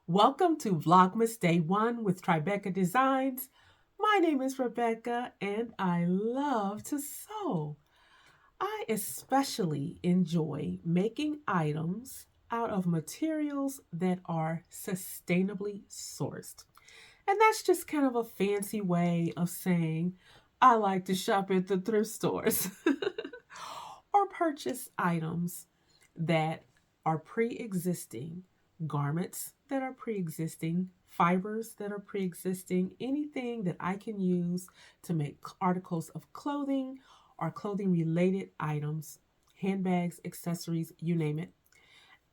Welcome to Vlogmas Day 1 with TriBecca Designs. My name is Rebecca and I love to sew. I especially enjoy making items out of materials that are sustainably sourced. And that's just kind of a fancy way of saying I like to shop at the thrift stores or purchase items that are pre existing, garments that are pre existing, fibers that are pre existing, anything that I can use to make articles of clothing or clothing related items, handbags, accessories, you name it,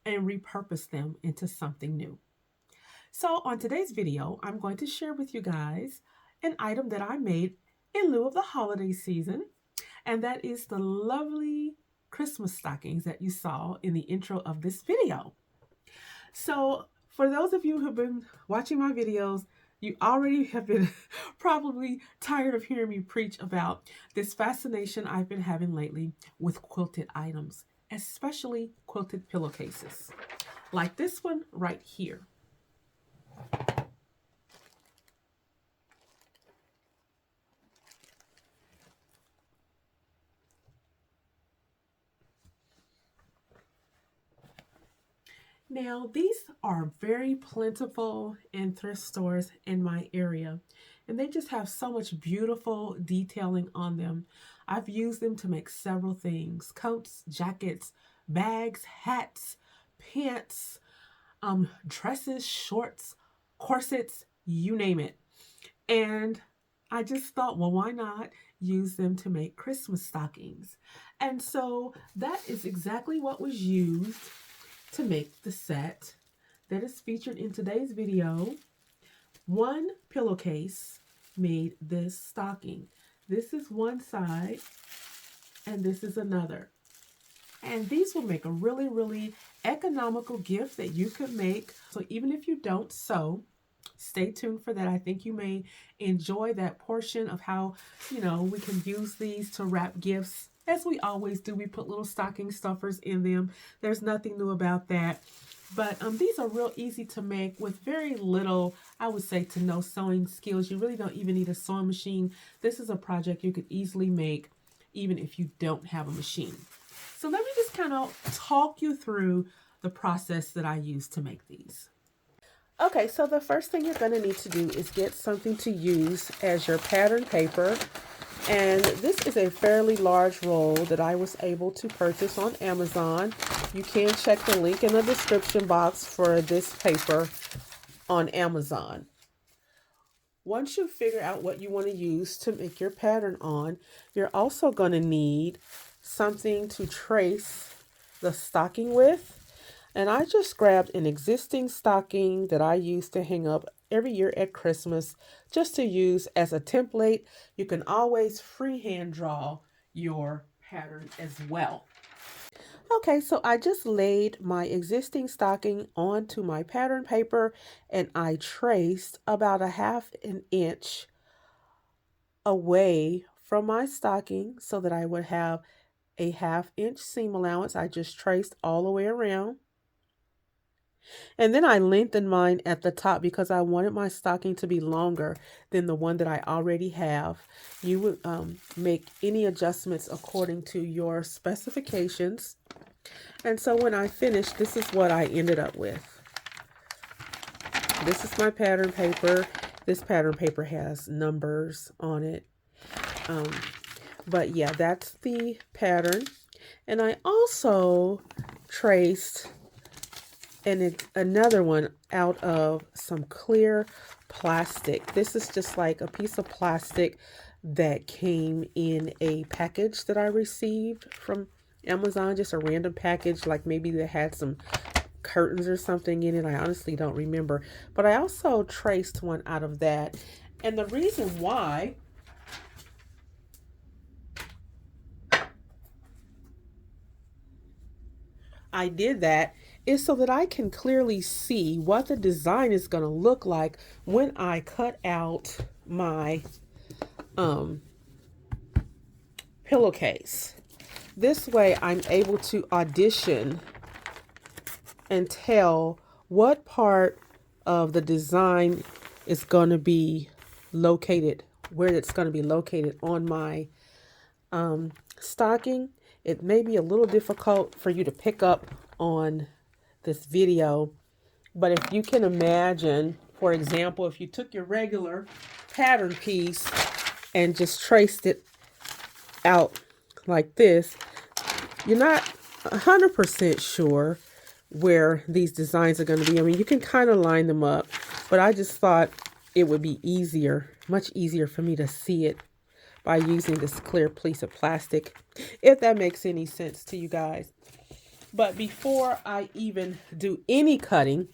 and repurpose them into something new. So, on today's video, I'm going to share with you guys an item that I made in lieu of the holiday season, and that is the lovely Christmas stockings that you saw in the intro of this video. So, for those of you who've been watching my videos, you already have been probably tired of hearing me preach about this fascination I've been having lately with quilted items, especially quilted pillowcases, like this one right here. Now, these are very plentiful in thrift stores in my area, and they just have so much beautiful detailing on them. I've used them to make several things: coats, jackets, bags, hats, pants, dresses, shorts, corsets, you name it. And I just thought, well, why not use them to make Christmas stockings? And so that is exactly what was used to make the set that is featured in today's video. One pillowcase made this stocking. This is one side and this is another. And these will make a really, really economical gift that you could make. So even if you don't sew, stay tuned for that. I think you may enjoy that portion of how, we can use these to wrap gifts. As we always do, we put little stocking stuffers in them. There's nothing new about that. But these are real easy to make with very little, I would say, to no sewing skills. You really don't even need a sewing machine. This is a project you could easily make even if you don't have a machine. So let me just kind of talk you through the process that I use to make these. Okay, so the first thing you're going to need to do is get something to use as your pattern paper. And this is a fairly large roll that I was able to purchase on Amazon. You can check the link in the description box for this paper on Amazon. Once you figure out what you want to use to make your pattern on, you're also going to need something to trace the stocking with. And I just grabbed an existing stocking that I used to hang up every year at Christmas just to use as a template. You can always freehand draw your pattern as well. Okay, so I just laid my existing stocking onto my pattern paper and I traced about 1/2 inch away from my stocking so that I would have a 1/2 inch seam allowance. I just traced all the way around. And then I lengthened mine at the top because I wanted my stocking to be longer than the one that I already have. You would make any adjustments according to your specifications. And so when I finished, this is what I ended up with. This is my pattern paper. This pattern paper has numbers on it. But yeah, that's the pattern. And I also traced another one out of some clear plastic. This is just like a piece of plastic that came in a package that I received from Amazon, just a random package, like maybe they had some curtains or something in it. I honestly don't remember, but I also traced one out of that. And the reason why I did that is so that I can clearly see what the design is going to look like when I cut out my pillowcase. This way I'm able to audition and tell what part of the design is going to be located, where it's going to be located on my stocking, it may be a little difficult for you to pick up on this video. But if you can imagine, for example, if you took your regular pattern piece and just traced it out like this, you're not 100% sure where these designs are going to be. I mean, you can kind of line them up, but I just thought it would be easier, much easier for me to see it by using this clear piece of plastic, if that makes any sense to you guys. But before I even do any cutting,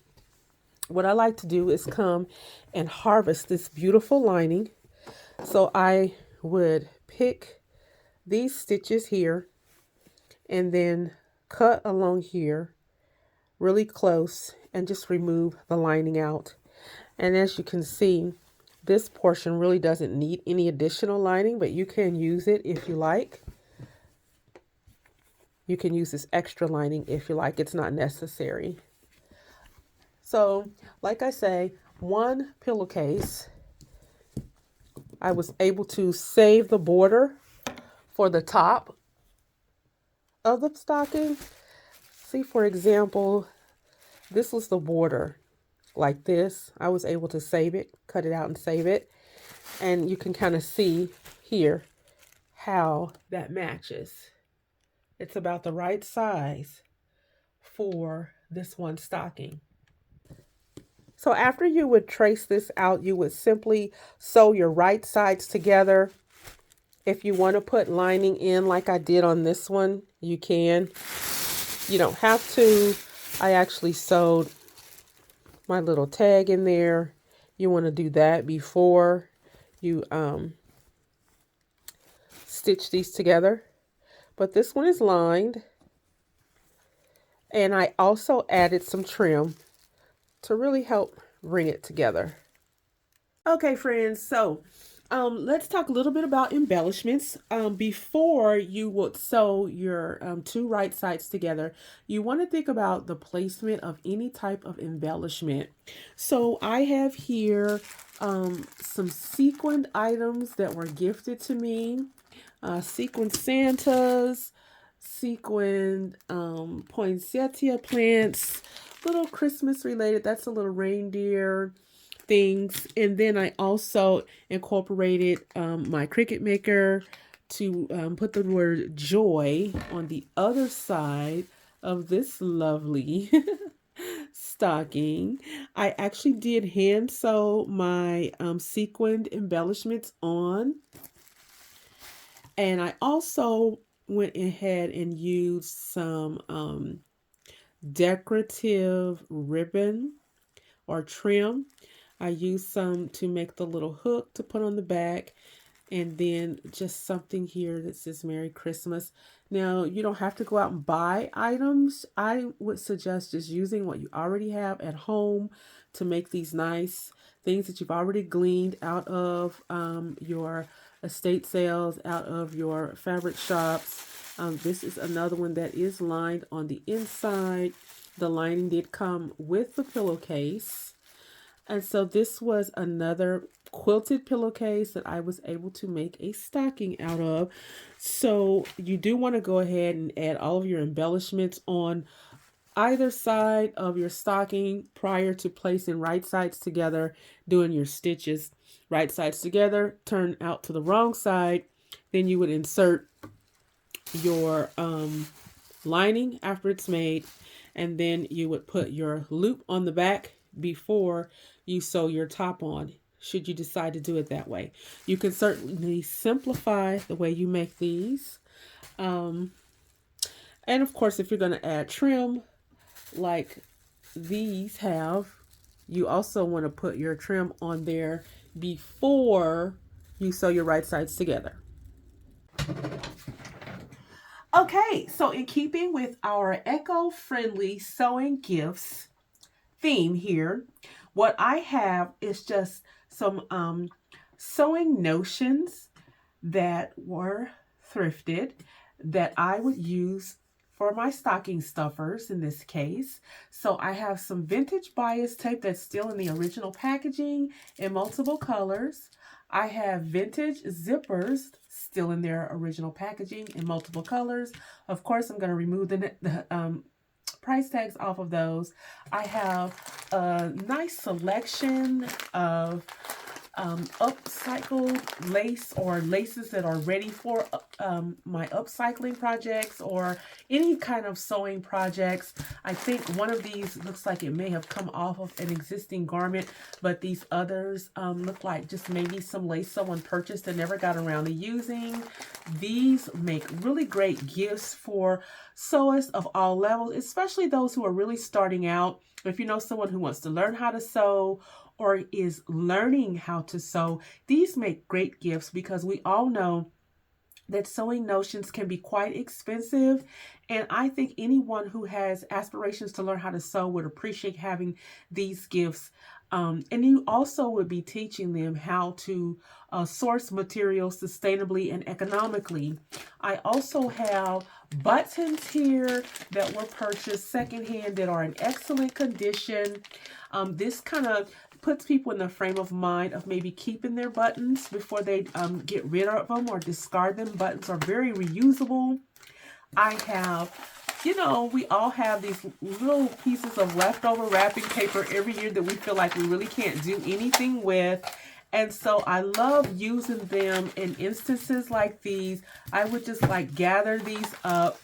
what I like to do is come and harvest this beautiful lining. So I would pick these stitches here and then cut along here really close and just remove the lining out. And as you can see, this portion really doesn't need any additional lining, but you can use it if you like. You can use this extra lining if you like. It's not necessary. So, like I say, one pillowcase, I was able to save the border for the top of the stocking. See, for example, this was the border like this. I was able to save it, cut it out and save it. And you can kind of see here how that matches. It's about the right size for this one stocking. So after you would trace this out, you would simply sew your right sides together. If you want to put lining in like I did on this one, you can. You don't have to. I actually sewed my little tag in there. You want to do that before you stitch these together. But this one is lined. And I also added some trim to really help bring it together. Okay, friends, so let's talk a little bit about embellishments. Before you would sew your two right sides together, you want to think about the placement of any type of embellishment. So I have here some sequined items that were gifted to me. Sequined Santas, sequined poinsettia plants, little Christmas related. That's a little reindeer things. And then I also incorporated my Cricut Maker to put the word joy on the other side of this lovely stocking. I actually did hand sew my sequined embellishments on. And I also went ahead and used some decorative ribbon or trim. I used some to make the little hook to put on the back, and then just something here that says Merry Christmas. Now, you don't have to go out and buy items. I would suggest just using what you already have at home to make these nice things that you've already gleaned out of your estate sales, out of your fabric shops. This is another one that is lined on the inside. The lining did come with the pillowcase. And so this was another quilted pillowcase that I was able to make a stocking out of. So you do want to go ahead and add all of your embellishments on either side of your stocking prior to placing right sides together, doing your stitches. Right sides together, turn out to the wrong side. Then you would insert your lining after it's made, and then you would put your loop on the back before you sew your top on, should you decide to do it that way. You can certainly simplify the way you make these. And of course, if you're going to add trim like these have, you also want to put your trim on there before you sew your right sides together. Okay, so in keeping with our eco-friendly sewing gifts theme here, what I have is just some sewing notions that were thrifted that I would use for my stocking stuffers in this case. So I have some vintage bias tape that's still in the original packaging in multiple colors. I have vintage zippers still in their original packaging in multiple colors. Of course, I'm going to remove the price tags off of those. I have a nice selection of upcycled lace or laces that are ready for my upcycling projects or any kind of sewing projects. I think one of these looks like it may have come off of an existing garment, but these others look like just maybe some lace someone purchased and never got around to using. These make really great gifts for sewists of all levels, especially those who are really starting out. If you know someone who wants to learn how to sew or is learning how to sew, these make great gifts because we all know that sewing notions can be quite expensive. And I think anyone who has aspirations to learn how to sew would appreciate having these gifts. And you also would be teaching them how to source materials sustainably and economically. I also have buttons here that were purchased secondhand that are in excellent condition. This kind of puts people in the frame of mind of maybe keeping their buttons before they get rid of them or discard them. Buttons are very reusable. I have, we all have these little pieces of leftover wrapping paper every year that we feel like we really can't do anything with. And so I love using them in instances like these. I would just like gather these up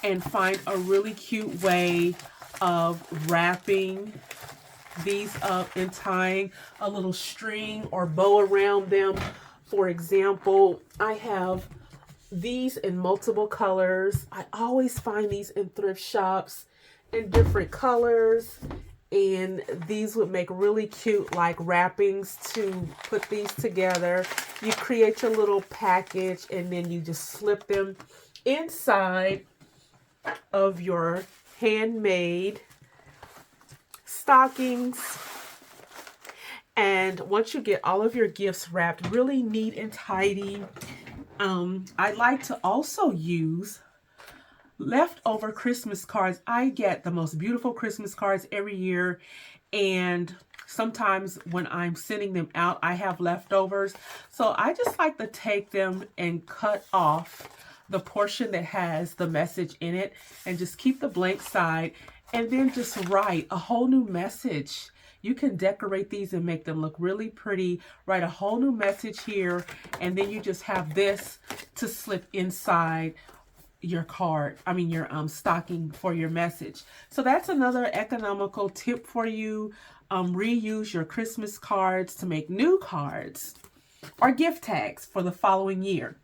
and find a really cute way of wrapping these up and tying a little string or bow around them. For example, I have these in multiple colors. I always find these in thrift shops in different colors, and these would make really cute like wrappings to put these together. You create your little package and then you just slip them inside of your handmade stockings. And once you get all of your gifts wrapped really neat and tidy, I like to also use leftover Christmas cards. I get the most beautiful Christmas cards every year, and sometimes when I'm sending them out, I have leftovers. So I just like to take them and cut off the portion that has the message in it and just keep the blank side and then just write a whole new message. You can decorate these and make them look really pretty. Write a whole new message here, and then you just have this to slip inside your card, your stocking for your message. So that's another economical tip for you. Reuse your Christmas cards to make new cards or gift tags for the following year.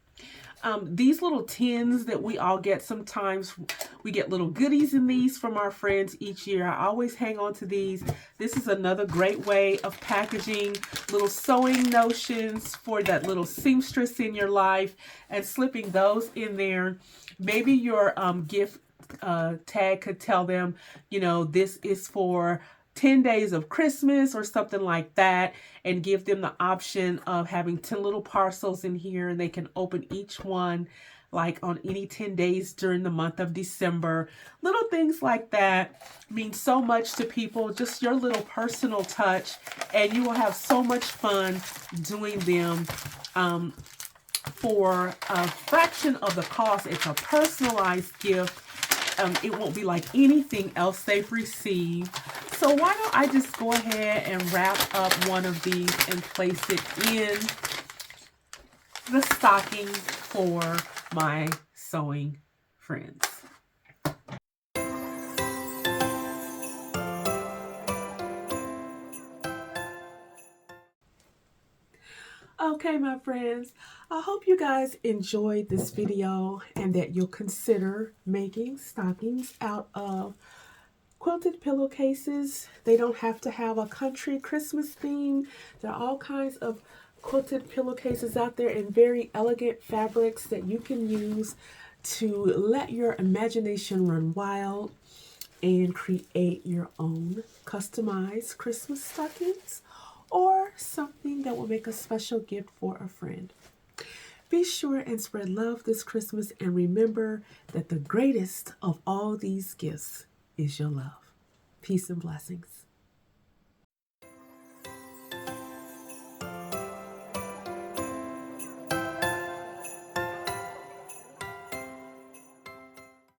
These little tins that we all get, sometimes we get little goodies in these from our friends each year. I always hang on to these. This is another great way of packaging little sewing notions for that little seamstress in your life and slipping those in there. Maybe your gift tag could tell them, this is for 10 days of Christmas or something like that, and give them the option of having 10 little parcels in here, and they can open each one like on any 10 days during the month of December. Little things like that mean so much to people, just your little personal touch, and you will have so much fun doing them for a fraction of the cost. It's a personalized gift. It won't be like anything else they've received. So why don't I just go ahead and wrap up one of these and place it in the stocking for my sewing friends. Okay, my friends, I hope you guys enjoyed this video and that you'll consider making stockings out of quilted pillowcases. They don't have to have a country Christmas theme. There are all kinds of quilted pillowcases out there in very elegant fabrics that you can use to let your imagination run wild and create your own customized Christmas stockings or something that will make a special gift for a friend. Be sure and spread love this Christmas, and remember that the greatest of all these gifts is your love. Peace and blessings.